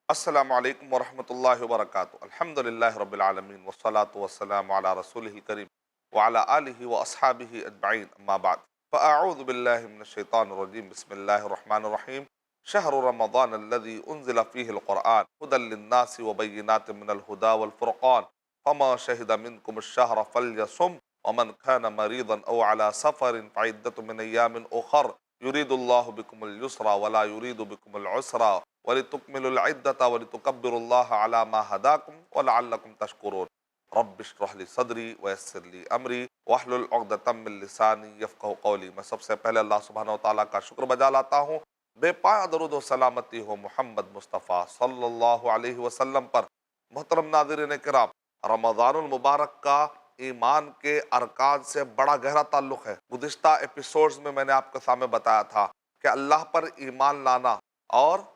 السلام علیکم ورحمۃ اللہ وبرکاتہ۔ الحمد للہ رب العالمین والصلاة والسلام علی رسولہ الکریم وعلی آلہ واصحابہ اجمعین، اما بعد فاعوذ باللہ من الشیطان الرجیم، بسم اللہ الرحمن الرحیم۔ شہر رمضان الذی انزل فیہ القرآن ھدی للناس وبینات من الہدی والفرقان، فمن شہد منکم الشہر فلیصم ومن کان مریضا او علی سفر فعدۃ من ایام اخر، یرید اللہ بکم الیسر ولا یرید بکم العسر وَلِتُكْمِلُوا الْعِدَّةَ وَلِتُكَبِّرُوا اللَّهَ عَلَى مَا هَدَاكُمْ وَلَعَلَّكُمْ تَشْكُرُونَ رَبِّ اشْرَحْ لِي صَدْرِي وَيَسِّرْ لِي أَمْرِي وَاحْلُلْ عُقْدَةً مِّن لِّسَانِي يَفْقَهُوا قَوْلِي۔ میں سب سے پہلے اللہ سبحانہ وتعالیٰ کا شکر بجا لاتا ہوں، بے پایہ درود و سلامتی ہو محمد مصطفیٰ صلی اللہ علیہ وسلم پر۔ محترم ناظرین کرام، رمضان المبارک کا ایمان کے ارکان سے بڑا گہرا تعلق ہے۔ گزشتہ ایپیسوڈز میں نے آپ کے سامنے بتایا تھا کہ اللہ پر ایمان لانا اور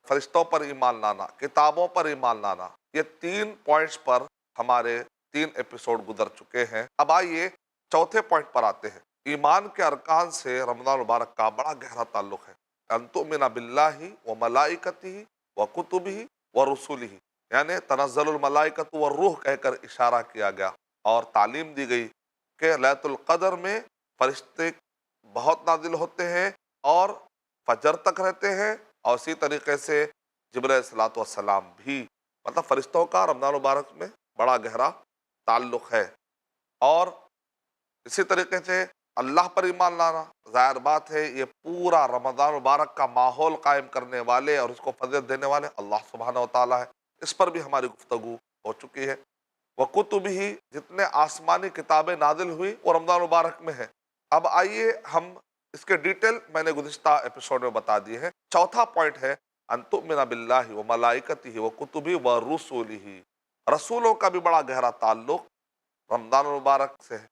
فرشتوں پر ایمان لانا، کتابوں پر ایمان لانا، یہ تین پوائنٹس پر ہمارے 3 ایپیسوڈ گزر چکے ہیں۔ اب آئیے چوتھے پوائنٹ پر آتے ہیں۔ ایمان کے ارکان سے رمضان مبارک کا بڑا گہرا تعلق ہے۔ ان تؤمن باللہ وملائکتہ وکتبہ ورسلہ، یعنی تنزل الملائکۃ والروح کہہ کر اشارہ کیا گیا اور تعلیم دی گئی کہ لیلۃ القدر میں فرشتے بہت نازل ہوتے ہیں اور فجر تک رہتے ہیں، اور اسی طریقے سے جبرائیل علیہ الصلوۃ والسلام بھی، مطلب فرشتوں کا رمضان مبارک میں بڑا گہرا تعلق ہے۔ اور اسی طریقے سے اللہ پر ایمان لانا، ظاہر بات ہے یہ پورا رمضان مبارک کا ماحول قائم کرنے والے اور اس کو فضیلت دینے والے اللہ سبحانہ وتعالیٰ ہے۔ اس پر بھی ہماری گفتگو ہو چکی ہے۔ وکتبہ، جتنے آسمانی کتابیں نازل ہوئی وہ رمضان مبارک میں ہے۔ اب آئیے ہم اس کے ڈیٹیل میں نے گزشتہ ایپیسوڈ میں بتا دی ہے۔ چوتھا پوائنٹ ہے ان تؤمن باللہ وملائکتہ وکتبہ ورسلہ، رسولوں کا بھی بڑا گہرا تعلق رمضان المبارک سے ہے۔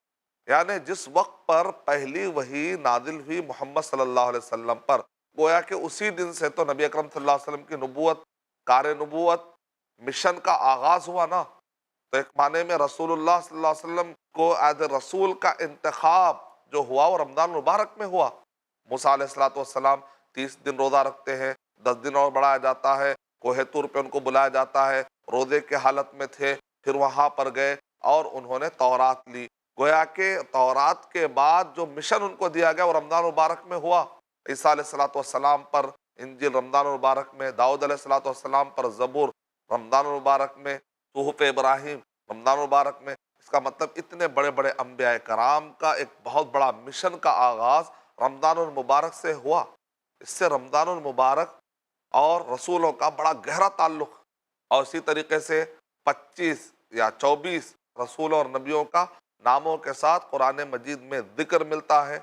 یعنی جس وقت پر پہلی وحی نازل ہوئی محمد صلی اللہ علیہ وسلم پر، گویا کہ اسی دن سے تو نبی اکرم صلی اللہ علیہ وسلم کی نبوت، کار نبوت، مشن کا آغاز ہوا نا۔ تو ایک معنی میں رسول اللہ صلی اللہ علیہ وسلم کو ایز اے رسول کا انتخاب جو ہوا وہ رمضان المبارک میں ہوا۔ موسیٰ علیہ السلام 30 دن روزہ رکھتے ہیں، 10 دن اور بڑھایا جاتا ہے، کوہ طور پہ ان کو بلایا جاتا ہے، روزے کے حالت میں تھے، پھر وہاں پر گئے اور انہوں نے تورات لی۔ گویا کہ تورات کے بعد جو مشن ان کو دیا گیا وہ رمضان مبارک میں ہوا۔ عیسیٰ علیہ السلام پر انجیل رمضان مبارک میں، داؤد علیہ السلام پر زبور رمضان مبارک میں، صحف ابراہیم رمضان مبارک میں۔ اس کا مطلب اتنے بڑے بڑے انبیاء کرام کا ایک بہت بڑا مشن کا آغاز رمضان المبارک سے ہوا۔ اس سے رمضان المبارک اور رسولوں کا بڑا گہرا تعلق، اور اسی طریقے سے 25 یا 24 رسولوں اور نبیوں کا ناموں کے ساتھ قرآن مجید میں ذکر ملتا ہے۔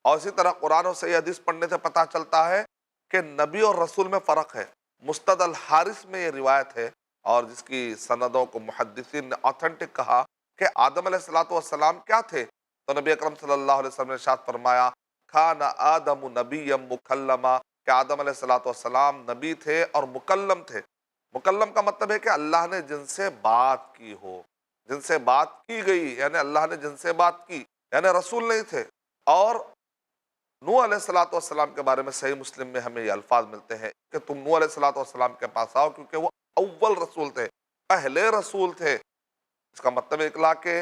اور اسی طرح قرآن و صحیح حدیث پڑھنے سے پتہ چلتا ہے کہ نبی اور رسول میں فرق ہے۔ مستد الحارث میں یہ روایت ہے، اور جس کی سندوں کو محدثین نے آتھنٹک کہا، کہ آدم علیہ السلام کیا تھے؟ تو نبی اکرم صلی اللہ علیہ وسلم نے ارشاد فرمایا، کھان آدم نبی مکلما، کہ آدم علیہ السلام نبی تھے اور مکلم تھے۔ مکلم کا مطلب ہے کہ اللہ نے جن سے بات کی ہو، جن سے بات کی گئی، یعنی اللہ نے جن سے بات کی، یعنی رسول نہیں تھے۔ اور نوح علیہ السلام کے بارے میں صحیح مسلم میں ہمیں یہ الفاظ ملتے ہیں کہ تم نوح علیہ السلام کے پاس آؤ، کیونکہ وہ اول رسول تھے، پہلے رسول تھے۔ اس کا مطلب اکلا کہ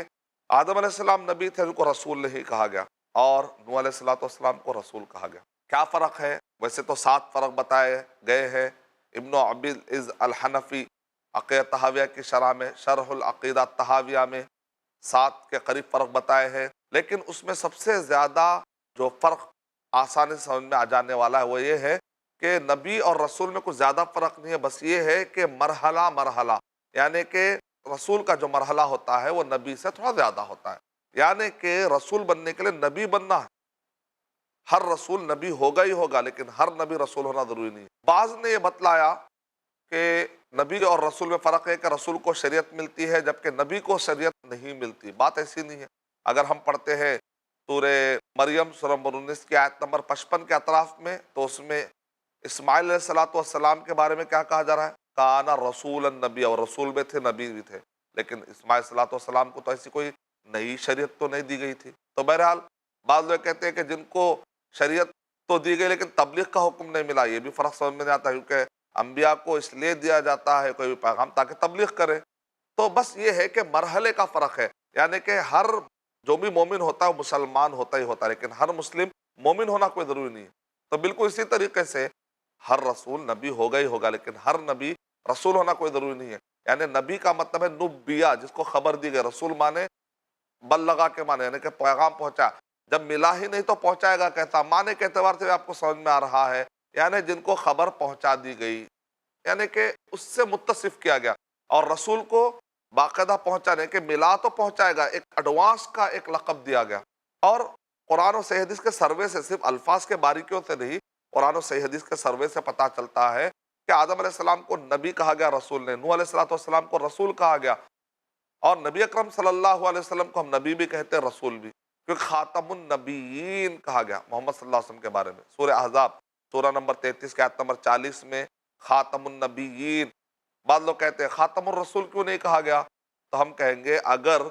آدم علیہ السلام نبی تھے، ان کو رسول نہیں کہا گیا، اور نوح علیہ السلام کو رسول کہا گیا۔ کیا فرق ہے؟ ویسے تو 7 فرق بتائے گئے ہیں۔ ابن عبد العز الحنفی عقیدہ تحاویہ کی شرح میں، شرح العقیدہ تحاویہ میں 7 کے قریب فرق بتائے ہیں، لیکن اس میں سب سے زیادہ جو فرق آسانی سے سمجھ میں آ جانے والا ہے وہ یہ ہے کہ نبی اور رسول میں کچھ زیادہ فرق نہیں ہے، بس یہ ہے کہ مرحلہ مرحلہ، یعنی کہ رسول کا جو مرحلہ ہوتا ہے وہ نبی سے تھوڑا زیادہ ہوتا ہے۔ یعنی کہ رسول بننے کے لیے نبی بننا ہے، ہر رسول نبی ہوگا ہی ہوگا، لیکن ہر نبی رسول ہونا ضروری نہیں ہے۔ بعض نے یہ بتلایا کہ نبی اور رسول میں فرق ہے کہ رسول کو شریعت ملتی ہے جبکہ نبی کو شریعت نہیں ملتی۔ بات ایسی نہیں ہے۔ اگر ہم پڑھتے ہیں سورہ مریم سورہ نمبر 19 کی آیت نمبر 55 کے اطراف میں، تو اس میں اسماعیل علیہ السلام کے بارے میں کیا کہا جا رہا ہے؟ کانا رسول النبی، اور رسول بھی تھے، نبی بھی تھے، لیکن اسماعیل علیہ السلام کو تو ایسی کوئی نئی شریعت تو نہیں دی گئی تھی۔ تو بہرحال بعض لوگ کہتے ہیں کہ جن کو شریعت تو دی گئی لیکن تبلیغ کا حکم نہیں ملا، یہ بھی فرق سمجھ میں نہیں آتا، کیونکہ انبیاء کو اس لیے دیا جاتا ہے کوئی بھی پیغام تاکہ تبلیغ کرے. تو بس یہ ہے کہ مرحلے کا فرق ہے، یعنی کہ ہر جو بھی مومن ہوتا ہے وہ مسلمان ہوتا ہی ہوتا ہے، لیکن ہر مسلم مومن ہونا کوئی ضروری نہیں ہے. تو بالکل اسی طریقے سے ہر رسول نبی ہوگا ہی ہوگا، لیکن ہر نبی رسول ہونا کوئی ضروری نہیں ہے. یعنی نبی کا مطلب ہے نبیہ، جس کو خبر دی گئی. رسول مانے بلغا کے مانے، یعنی کہ پیغام پہنچا. جب ملا ہی نہیں تو پہنچائے گا کیسا؟ معنی کے اعتبار سے آپ کو سمجھ میں آ رہا ہے، یعنی جن کو خبر پہنچا دی گئی، یعنی کہ اس سے متصف کیا گیا. اور رسول کو باقاعدہ پہنچانے کے ملا تو پہنچائے گا، ایک ایڈوانس کا ایک لقب دیا گیا. اور قرآن و صحیح حدیث کے سروے سے، صرف الفاظ کے باریکیوں سے نہیں، قرآن و صحیح حدیث کے سروے سے پتہ چلتا ہے کہ آدم علیہ السلام کو نبی کہا گیا رسول نے، نوح علیہ السلام کو رسول کہا گیا، اور نبی اکرم صلی اللہ علیہ وسلم کو ہم نبی بھی کہتے ہیں، رسول بھی، کیونکہ خاتم النبیین کہا گیا محمد صلی اللہ علیہ وسلم کے بارے میں. سورہ احزاب سورہ نمبر 33 کے آیت نمبر 40 میں خاتم النبیین. بعض لوگ کہتے ہیں خاتم الرسول کیوں نہیں کہا گیا؟ تو ہم کہیں گے اگر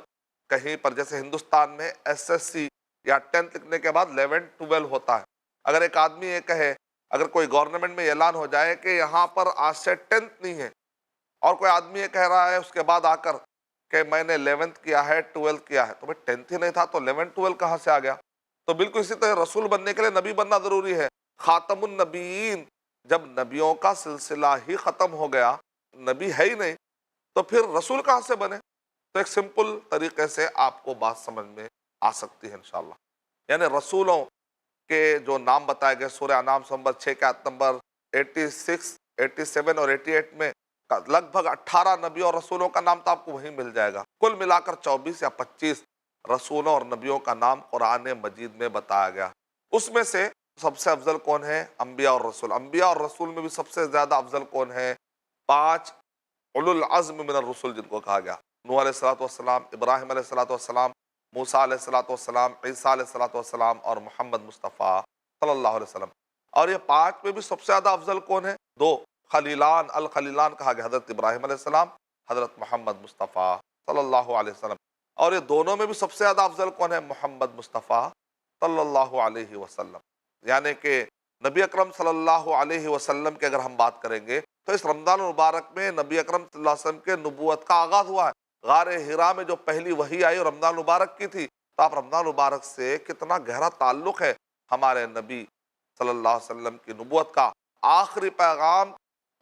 کہیں پر جیسے ہندوستان میں ایس ایس سی یا 10th لکھنے کے بعد 11 12 ہوتا ہے، اگر ایک آدمی یہ کہے، اگر کوئی گورنمنٹ میں اعلان ہو جائے کہ یہاں پر آج سے 10th نہیں ہے، اور کوئی آدمی یہ کہہ رہا ہے اس کے بعد آ کر کہ میں نے 11th کیا ہے 12th کیا ہے، تو بھئی 10th ہی نہیں تھا تو 11 12 کہاں سے آ گیا؟ تو بالکل اسی طرح رسول بننے کے لیے نبی بننا ضروری ہے. خاتم النبیین، جب نبیوں کا سلسلہ ہی ختم ہو گیا، نبی ہے ہی نہیں، تو پھر رسول کہاں سے بنے؟ تو ایک سمپل طریقے سے آپ کو بات سمجھ میں آ سکتی ہے انشاءاللہ. یعنی رسولوں کے جو نام بتائے گئے سورہ انعام نمبر 6 کے آیت نمبر 86 87 اور 88 میں لگ بھگ 18 نبیوں اور رسولوں کا نام تو آپ کو وہیں مل جائے گا. کل ملا کر 24 یا 25 رسولوں اور نبیوں کا نام قرآن مجید میں بتایا گیا. اس میں سے سب سے افضل کون ہے؟ انبیاء اور رسول. انبیاء اور رسول میں بھی سب سے زیادہ افضل کون ہے؟ 5 اولو العزم من الرسل جن کو کہا گیا، نوح علیہ السلام، ابراہیم علیہ السلام، موسیٰ علیہ السلام، عیسیٰ علیہ السلام، اور محمد مصطفیٰ صلی اللہ علیہ وسلم. اور یہ 5 میں بھی سب سے زیادہ افضل کون ہے؟ 2 خلیلان، الخلیلان کہا گیا، حضرت ابراہیم علیہ السلام، حضرت محمد مصطفیٰ صلی اللہ علیہ وسلم. اور یہ دونوں میں بھی سب سے زیادہ افضل کون ہے؟ محمد مصطفیٰ صلی اللہ علیہ وسلم. یعنی کہ نبی اکرم صلی اللہ علیہ وسلم کی اگر ہم بات کریں گے تو اس رمضان المبارک میں نبی اکرم صلی اللہ علیہ وسلم کے نبوت کا آغاز ہوا ہے. غار ہرا میں جو پہلی وحی آئی رمضان المبارک کی تھی، تو آپ رمضان المبارک سے کتنا گہرا تعلق ہے. ہمارے نبی صلی اللہ علیہ وسلم کی نبوت کا آخری پیغام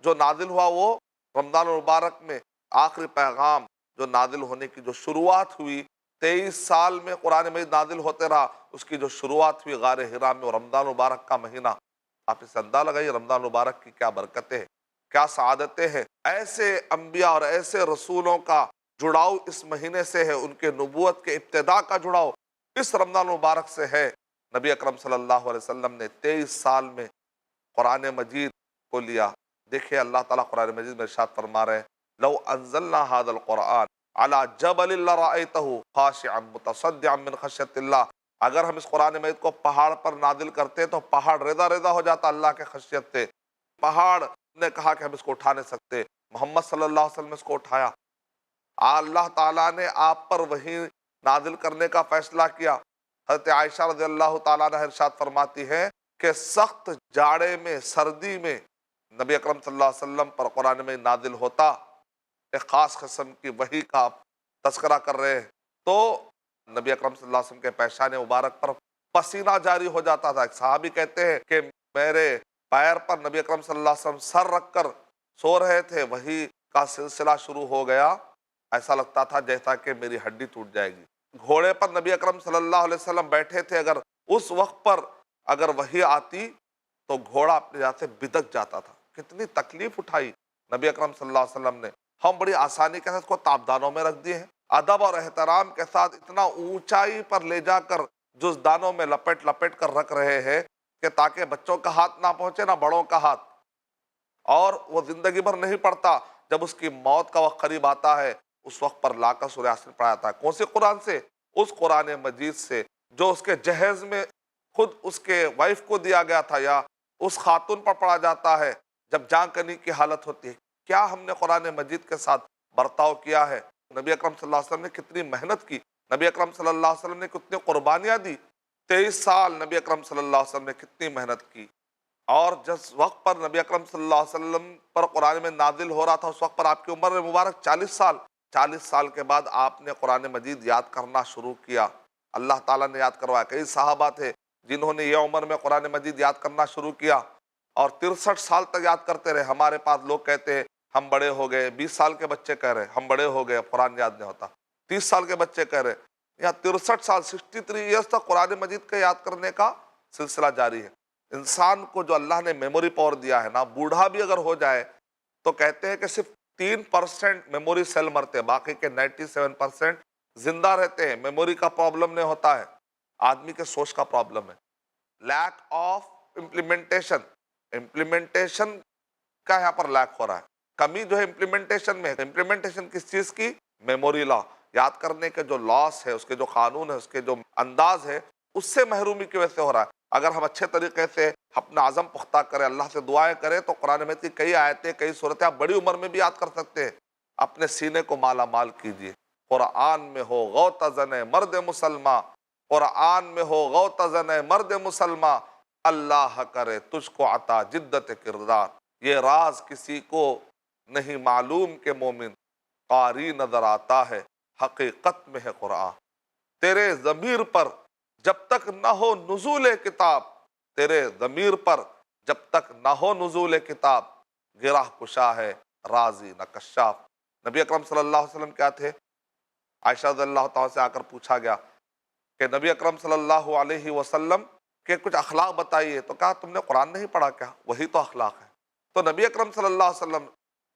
جو نازل ہوا وہ رمضان المبارک میں. آخری پیغام جو نازل ہونے کی جو شروعات ہوئی، 23 سال میں قرآن مجید نازل ہوتے رہا، اس کی جو شروعات ہوئی غار ہرا میں، اور رمضان المبارک کا مہینہ. آپ اس سے اندازہ لگائیے رمضان المبارک کی کیا برکتیں ہیں، کیا سعادتیں ہیں. ایسے انبیاء اور ایسے رسولوں کا جڑاؤ اس مہینے سے ہے، ان کے نبوت کے ابتدا کا جڑاؤ اس رمضان المبارک سے ہے. نبی اکرم صلی اللہ علیہ وسلم نے 23 سال میں قرآن مجید کو لیا. دیکھیں اللہ تعالیٰ قرآن مجید میں ارشاد فرما رہے ہیں، لو انزلنا هذا القرآن على جبل لرأيته خاشعا متصدعا من خشیۃ اللہ. اگر ہم اس قرآن مجید کو پہاڑ پر نازل کرتے تو پہاڑ ریزہ ریزہ ہو جاتا اللہ کے خشیت سے. پہاڑ نے کہا کہ ہم اس کو اٹھا نہیں سکتے، محمد صلی اللہ علیہ وسلم نے اس کو اٹھایا. اللہ تعالیٰ نے آپ پر وحی نازل کرنے کا فیصلہ کیا. حضرت عائشہ رضی اللہ تعالیٰ عنہ ارشاد فرماتی ہے کہ سخت جاڑے میں، سردی میں نبی اکرم صلی اللہ علیہ وسلم پر قرآن میں نازل ہوتا. ایک خاص قسم کی وحی کا تذکرہ کر رہے ہیں تو نبی اکرم صلی اللہ علیہ وسلم کے پیشان مبارک پر پسینہ جاری ہو جاتا تھا. ایک صحابی کہتے ہیں کہ میرے پیر پر نبی اکرم صلی اللہ علیہ وسلم سر رکھ کر سو رہے تھے، وحی کا سلسلہ شروع ہو گیا، ایسا لگتا تھا جیسا کہ میری ہڈی ٹوٹ جائے گی. گھوڑے پر نبی اکرم صلی اللہ علیہ وسلم بیٹھے تھے، اگر اس وقت پر اگر وحی آتی تو گھوڑا اپنے جگہ سے بدک جاتا تھا. کتنی تکلیف اٹھائی نبی اکرم صلی اللہ علیہ وسلم نے. ہم بڑی آسانی کے ساتھ اس کو تابدانوں میں رکھ دیے ہیں، ادب اور احترام کے ساتھ اتنا اونچائی پر لے جا کر جزدانوں میں لپٹ لپٹ کر رکھ رہے ہیں کہ تاکہ بچوں کا ہاتھ نہ پہنچے نہ بڑوں کا ہاتھ. اور وہ زندگی بھر نہیں پڑھتا، جب اس کی موت کا وقت قریب آتا ہے اس وقت پر لا کر سورہ یاسین پڑھا جاتا ہے. کون سے قرآن سے؟ اس قرآن مجید سے جو اس کے جہیز میں خود اس کے وائف کو دیا گیا تھا، یا اس خاتون پر پڑھا جاتا ہے جب جان کنی کی حالت ہوتی ہے. کیا ہم نے قرآن مجید کے ساتھ برتاؤ کیا ہے؟ نبی اکرم صلی اللہ علیہ وسلم نے کتنی محنت کی، نبی اکرم صلی اللہ علیہ وسلم نے کتنی قربانیاں دی. 23 سال نبی اکرم صلی اللہ علیہ وسلم نے کتنی محنت کی. اور جس وقت پر نبی اکرم صلی اللہ علیہ وسلم پر قرآن میں نازل ہو رہا تھا اس وقت پر آپ کی عمر مبارک 40 سال، 40 سال کے بعد آپ نے قرآن مجید یاد کرنا شروع کیا، اللہ تعالیٰ نے یاد کروایا۔ کئی صحابہ تھے جنہوں نے یہ عمر میں قرآن مجید یاد کرنا شروع کیا اور 63 سال تک یاد کرتے رہے۔ ہمارے پاس لوگ کہتے ہیں ہم بڑے ہو گئے، 20 سال کے بچے کہہ رہے ہم بڑے ہو گئے اب قرآن یاد نہیں ہوتا، 30 سال کے بچے کہہ رہے، یا 63 سال 63 ایئرس تک قرآن مجید کا یاد کرنے کا سلسلہ جاری ہے۔ انسان کو جو اللہ نے میموری پاور دیا ہے نا، بوڑھا بھی اگر ہو جائے تو کہتے ہیں کہ صرف 3% میموری سیل مرتے ہیں، باقی کے 97% زندہ رہتے ہیں۔ میموری کا پرابلم نہیں ہوتا ہے، آدمی کے سوچ کا پرابلم ہے۔ لیک آف امپلیمنٹیشن کا یہاں پر لیک ہو رہا ہے، کمی جو ہے امپلیمنٹیشن میں ہے۔ امپلیمنٹیشن کس چیز کی؟ میموری لا، یاد کرنے کے جو لاس ہے، اس کے جو قانون ہے، اس کے جو انداز ہے، اس سے محرومی کی وجہ سے ہو رہا ہے۔ اگر ہم اچھے طریقے سے اپنا عزم پختہ کریں، اللہ سے دعائیں کریں، تو قرآن مجید کی کئی آیتیں، کئی صورتیں آپ بڑی عمر میں بھی یاد کر سکتے ہیں۔ اپنے سینے کو مالا مال کیجیے، قرآن میں ہو غوطہ زن مرد مسلمہ، قرآن میں ہو غوطہ زن مرد مسلمہ، اللہ کرے تجھ کو عطا جدت کردار۔ یہ راز کسی کو نہیں معلوم کہ مومن قاری نظر آتا ہے، حقیقت میں ہے قرآن۔ تیرے ضمیر پر جب تک نہ ہو نزول کتاب، تیرے ضمیر پر جب تک نہ ہو نزول کتاب، گرہ کشا ہے رازی نہ کشاف۔ نبی اکرم صلی اللہ علیہ وسلم کیا تھے؟ عائشہ رضی اللہ تعالیٰ سے آ کر پوچھا گیا کہ نبی اکرم صلی اللہ علیہ وسلم کے کچھ اخلاق بتائیے، تو کہا تم نے قرآن نہیں پڑھا کیا؟ وہی تو اخلاق ہے۔ تو نبی اکرم صلی اللہ علیہ وسلم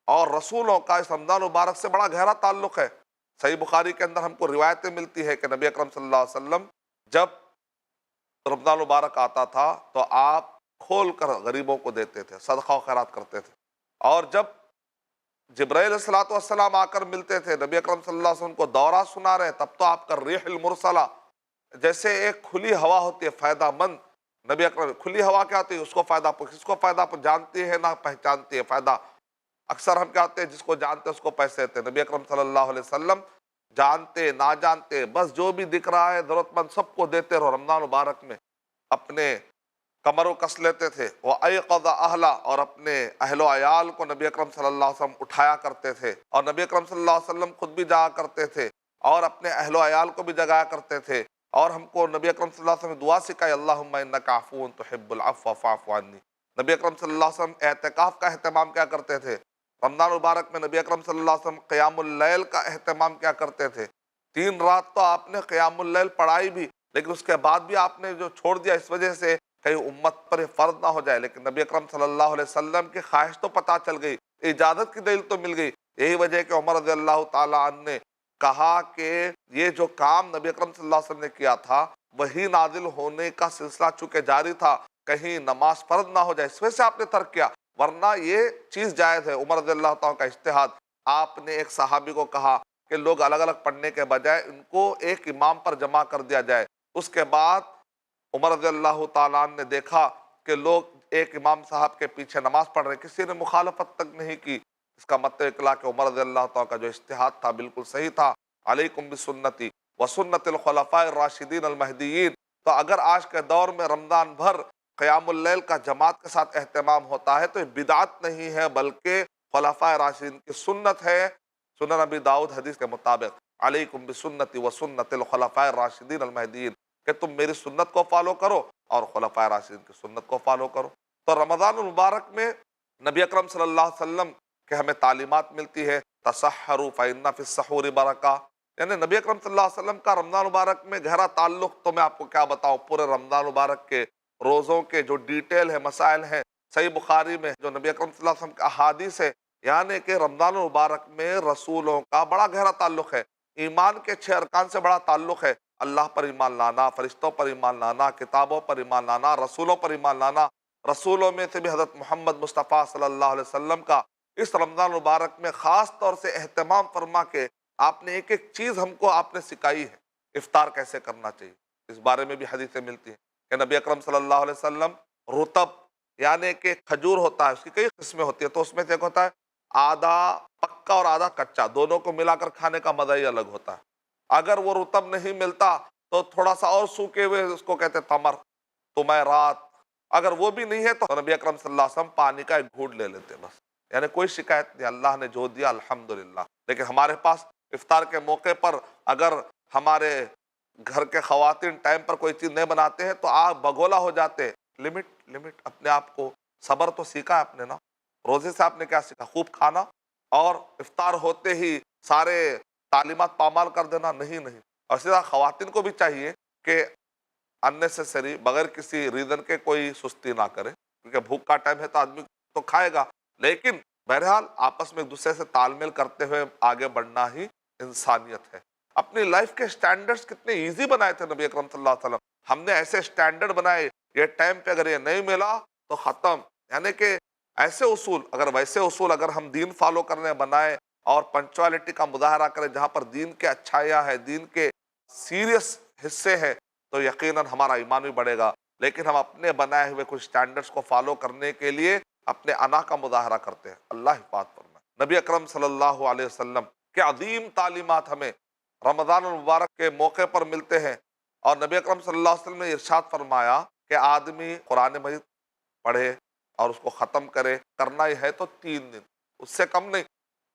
اور رسولوں کا اس رمضان مبارک سے بڑا گہرا تعلق ہے۔ صحیح بخاری کے اندر ہم کو روایتیں ملتی ہے کہ نبی اکرم صلی اللہ علیہ وسلم جب رمضان مبارک آتا تھا تو آپ کھول کر غریبوں کو دیتے تھے، صدقہ و خیرات کرتے تھے۔ اور جب جبرائیل علیہ السلام آ کر ملتے تھے، نبی اکرم صلی اللہ علیہ وسلم کو دورہ سنا رہے، تب تو آپ کا ریح المرسلہ، جیسے ایک کھلی ہوا ہوتی ہے فائدہ مند، نبی اکرم کھلی ہوا کیا ہوتی ہے؟ اس کو فائدہ، کس کو فائدہ جانتی ہے نہ پہچانتی ہے فائدہ۔ اکثر ہم کہتے ہیں جس کو جانتے اس کو پیسے دیتے، نبی اکرم صلی اللہ علیہ وسلم جانتے نہ جانتے بس جو بھی دکھ رہا ہے ضرورت مند سب کو دیتے رہو۔ رمضان مبارک میں اپنے کمر و کس لیتے تھے، وہ ایقظ اہلا، اور اپنے اہل و عیال کو نبی اکرم صلی اللہ علیہ وسلم اٹھایا کرتے تھے، اور نبی اکرم صلی اللہ علیہ وسلم خود بھی جایا کرتے تھے اور اپنے اہل و عیال کو بھی جگایا کرتے تھے۔ اور ہم کو نبی اکرم صلی اللہ علیہ وسلم دعا سکھائی، اللہم انک عفو تحب العفو فاعف عنی۔ نبی اکرم صلی اللہ علیہ وسلم اعتکاف کا اہتمام کیا کرتے تھے؟ رمضان مبارک میں نبی اکرم صلی اللہ علیہ وسلم قیام اللیل کا اہتمام کیا کرتے تھے؟ 3 رات تو آپ نے قیام اللیل پڑھائی بھی، لیکن اس کے بعد بھی آپ نے جو چھوڑ دیا اس وجہ سے کہیں امت پر فرض نہ ہو جائے، لیکن نبی اکرم صلی اللہ علیہ وسلم کی خواہش تو پتہ چل گئی، اجازت کی دلیل تو مل گئی۔ یہی وجہ ہے کہ عمر رضی اللہ تعالیٰ عنہ نے کہا کہ یہ جو کام نبی اکرم صلی اللہ علیہ وسلم نے کیا تھا وہی نازل ہونے کا سلسلہ چونکہ جاری تھا، کہیں نماز فرض نہ ہو جائے، اس وجہ سے آپ نے ترک کیا، ورنہ یہ چیز جائز ہے۔ عمر رضی اللہ تعالیٰ کا اجتہاد، آپ نے ایک صحابی کو کہا کہ لوگ الگ الگ پڑھنے کے بجائے ان کو ایک امام پر جمع کر دیا جائے۔ اس کے بعد عمر رضی اللہ تعالیٰ عنہ نے دیکھا کہ لوگ ایک امام صاحب کے پیچھے نماز پڑھ رہے، کسی نے مخالفت تک نہیں کی، اس کا مطلب اکلا کہ عمر رضی اللہ تعالیٰ کا جو اجتہاد تھا بالکل صحیح تھا۔ علیکم بسنتی وسنت الخلفاء الراشدین المہدیین۔ تو اگر آج کے دور میں رمضان بھر قیام اللیل کا جماعت کے ساتھ اہتمام ہوتا ہے تو یہ بدعت نہیں ہے بلکہ خلفاء راشدین کی سنت ہے۔ سنن نبی داؤد حدیث کے مطابق علیکم بسنتی وسنت الخلفاء الراشدین المہدیین، کہ تم میری سنت کو فالو کرو اور خلفاء راشدین کی سنت کو فالو کرو۔ تو رمضان المبارک میں نبی اکرم صلی اللہ علیہ وسلم کے ہمیں تعلیمات ملتی ہے، تسحروا فإن فی السحور برکہ، یعنی نبی اکرم صلی اللہ علیہ وسلم کا رمضان مبارک میں گہرا تعلق، تو میں آپ کو کیا بتاؤں، پورے رمضان مبارک کے روزوں کے جو ڈیٹیل ہے، مسائل ہیں، صحیح بخاری میں جو نبی اکرم صلی اللہ علیہ وسلم کا احادیث ہے، یعنی کہ رمضان مبارک میں رسولوں کا بڑا گہرا تعلق ہے۔ ایمان کے 6 ارکان سے بڑا تعلق ہے، اللہ پر ایمان لانا، فرشتوں پر ایمان لانا، کتابوں پر ایمان لانا، رسولوں پر ایمان لانا۔ رسولوں میں سے بھی حضرت محمد مصطفیٰ صلی اللہ علیہ وسلم کا اس رمضان مبارک میں خاص طور سے اہتمام فرما کے آپ نے ایک ایک چیز ہم کو آپ نے سکھائی ہے۔ افطار کیسے کرنا چاہیے، اس بارے میں بھی حدیثیں ملتی ہیں کہ نبی اکرم صلی اللہ علیہ وسلم رطب، یعنی کہ کھجور ہوتا ہے، اس کی کئی قسمیں ہوتی ہیں، تو اس میں سے ایک ہوتا ہے آدھا پکا اور آدھا کچا، دونوں کو ملا کر کھانے کا مزہ ہی الگ ہوتا ہے۔ اگر وہ رطب نہیں ملتا تو تھوڑا سا اور سوکھے ہوئے، اس کو کہتے تمر، تمرات، اگر وہ بھی نہیں ہے تو نبی اکرم صلی اللہ علیہ وسلم پانی کا ایک گھونٹ لے لیتے بس، یعنی کوئی شکایت نہیں، اللہ نے جو دیا الحمدللہ۔ لیکن ہمارے پاس افطار کے موقع پر اگر ہمارے گھر کے خواتین ٹائم پر کوئی چیز نہیں بناتے ہیں تو آپ بگولا ہو جاتے۔ لمٹ لمٹ، اپنے آپ کو صبر تو سیکھا ہے آپ نے نا، روزے سے آپ نے کیا سیکھا؟ خوب کھانا اور افطار ہوتے ہی سارے تعلیمات پامال کر دینا؟ نہیں نہیں۔ اور اسی طرح خواتین کو بھی چاہیے کہ اننیسیسری بغیر کسی ریزن کے کوئی سستی نہ کرے، کیونکہ بھوک کا ٹائم ہے تو آدمی تو کھائے گا، لیکن بہرحال آپس میں ایک دوسرے سے تال میل کرتے ہوئے آگے بڑھنا ہی انسانیت ہے۔ اپنی لائف کے سٹینڈرڈز کتنے ایزی بنائے تھے نبی اکرم صلی اللہ علیہ وسلم، ہم نے ایسے سٹینڈرڈ بنائے، یہ ٹائم پہ اگر یہ نہیں ملا تو ختم، یعنی کہ ایسے اصول، اگر ویسے اصول اگر ہم دین فالو کرنے بنائے اور پنچوالٹی کا مظاہرہ کریں جہاں پر دین کے اچھائیاں ہے، دین کے سیریس حصے ہیں، تو یقیناً ہمارا ایمان بھی بڑھے گا۔ لیکن ہم اپنے بنائے ہوئے کچھ سٹینڈرڈز کو فالو کرنے کے لیے اپنے انا کا مظاہرہ کرتے ہیں۔ اللہ حفاظت فرمائے۔ نبی اکرم صلی اللہ علیہ وسلم کے عظیم تعلیمات ہمیں رمضان المبارک کے موقع پر ملتے ہیں، اور نبی اکرم صلی اللہ علیہ وسلم نے ارشاد فرمایا کہ آدمی قرآن مجید پڑھے اور اس کو ختم کرے، کرنا ہی ہے تو 3 دن، اس سے کم نہیں۔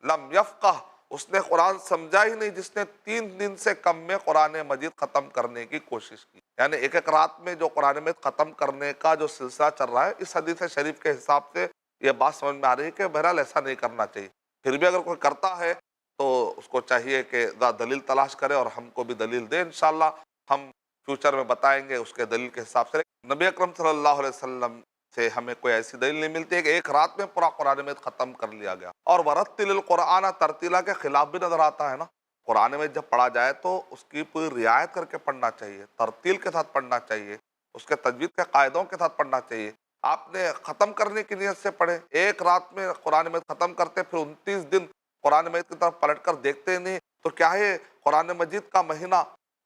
لم یفقہ، اس نے قرآن سمجھا ہی نہیں جس نے 3 دن سے کم میں قرآن مجید ختم کرنے کی کوشش کی۔ یعنی ایک ایک رات میں جو قرآن مجید ختم کرنے کا جو سلسلہ چل رہا ہے، اس حدیث شریف کے حساب سے یہ بات سمجھ میں آ رہی ہے کہ بہرحال ایسا نہیں کرنا چاہیے۔ پھر بھی اگر کوئی کرتا ہے تو اس کو چاہیے کہ دلیل تلاش کرے اور ہم کو بھی دلیل دے، انشاءاللہ ہم فیوچر میں بتائیں گے اس کے دلیل کے حساب سے۔ نبی اکرم صلی اللہ علیہ وسلم سے ہمیں کوئی ایسی دلیل نہیں ملتی ہے کہ ایک رات میں پورا قرآن مجید ختم کر لیا گیا۔ اور ورتل القرآن ترتیلا کے خلاف بھی نظر آتا ہے نا، قرآن مجید جب پڑھا جائے تو اس کی پوری رعایت کر کے پڑھنا چاہیے، ترتیل کے ساتھ پڑھنا چاہیے، اس کے تجوید کے قاعدوں کے ساتھ پڑھنا چاہیے۔ آپ نے ختم کرنے کی نیت سے پڑھے، ایک رات میں قرآن مجید ختم کرتے پھر 29 دن قرآن مجید کی طرف پلٹ کر دیکھتے نہیں، تو کیا ہے قرآن مجید کا مہینہ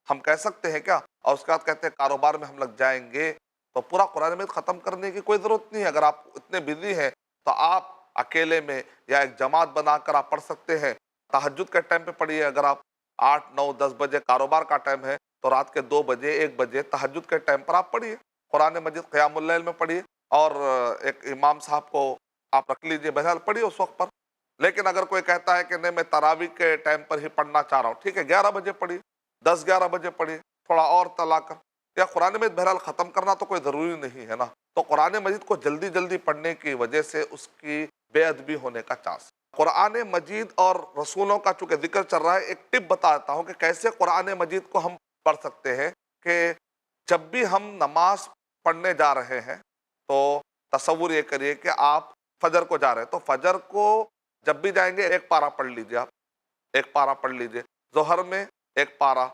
ہم کہہ سکتے ہیں کیا؟ اور اس کے بعد کہتے ہیں کاروبار میں ہم لگ جائیں گے، تو پورا قرآن مجید ختم کرنے کی کوئی ضرورت نہیں ہے۔ اگر آپ اتنے بزی ہیں تو آپ اکیلے میں یا ایک جماعت بنا کر آپ پڑھ سکتے ہیں، تہجد کے ٹائم پہ پڑھیے۔ اگر آپ 8 9 10 بجے کاروبار کا ٹائم ہے تو رات کے 2 بجے 1 بجے تہجد کے ٹائم پر آپ پڑھیے قرآن مجید، قیام اللیل میں پڑھیے، اور ایک امام صاحب کو آپ رکھ لیجئے، بہرحال پڑھیے اس وقت پر۔ لیکن اگر کوئی کہتا ہے کہ نہیں میں تراویح کے ٹائم پر ہی پڑھنا چاہ رہا ہوں، ٹھیک ہے 11 بجے پڑھیے، 10 11 بجے پڑھیے، تھوڑا اور تلا کر، یا قرآن مجید بہرحال ختم کرنا تو کوئی ضروری نہیں ہے نا۔ تو قرآن مجید کو جلدی جلدی پڑھنے کی وجہ سے اس کی بے ادبی ہونے کا چانس۔ قرآن مجید اور رسولوں کا چونکہ ذکر چل رہا ہے، ایک ٹپ بتاتا ہوں کہ کیسے قرآن مجید کو ہم پڑھ سکتے ہیں۔ کہ جب بھی ہم نماز پڑھنے جا رہے ہیں تو تصور یہ کریے کہ آپ فجر کو جا رہے ہیں، تو فجر کو جب بھی جائیں گے 1 پارہ پڑھ لیجئے، آپ 1 پارہ پڑھ لیجئے، ظہر میں 1 پارہ،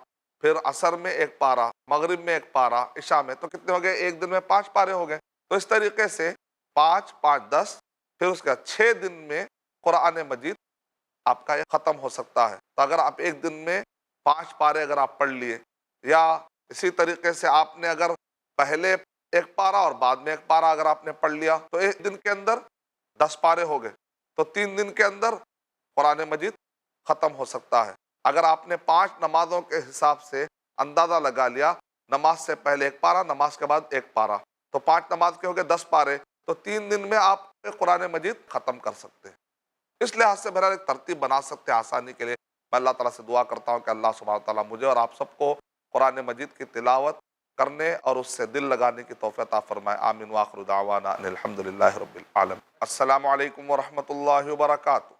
پھر عصر میں 1 پارہ، مغرب میں 1 پارہ، عشاء میں، تو کتنے ہو گئے؟ ایک دن میں 5 پارے ہو گئے۔ تو اس طریقے سے 5 5 10، پھر اس کا 6 دن میں قرآن مجید آپ کا یہ ختم ہو سکتا ہے۔ تو اگر آپ ایک دن میں 5 پارے اگر آپ پڑھ لیے، یا اسی طریقے سے آپ نے اگر پہلے 1 پارہ اور بعد میں 1 پارہ اگر آپ نے پڑھ لیا تو ایک دن کے اندر 10 پارے ہو گئے، تو 3 دن کے اندر قرآن مجید ختم ہو سکتا ہے۔ اگر آپ نے 5 نمازوں کے حساب سے اندازہ لگا لیا، نماز سے پہلے 1 پارہ، نماز کے بعد 1 پارہ، تو 5 نماز کے ہو گئے 10 پارے، تو 3 دن میں آپ قرآن مجید ختم کر سکتے ہیں۔ اس لحاظ سے بہرحال ایک ترتیب بنا سکتے ہیں آسانی کے لیے۔ میں اللہ تعالیٰ سے دعا کرتا ہوں کہ اللہ سبحانہ وتعالیٰ مجھے اور آپ سب کو قرآن مجید کی تلاوت کرنے اور اس سے دل لگانے کی توفیق عطا فرمائے۔ آمین، وآخر دعوانا ان الحمد للہ رب العالمین۔ السلام علیکم ورحمۃ اللہ وبرکاتہ۔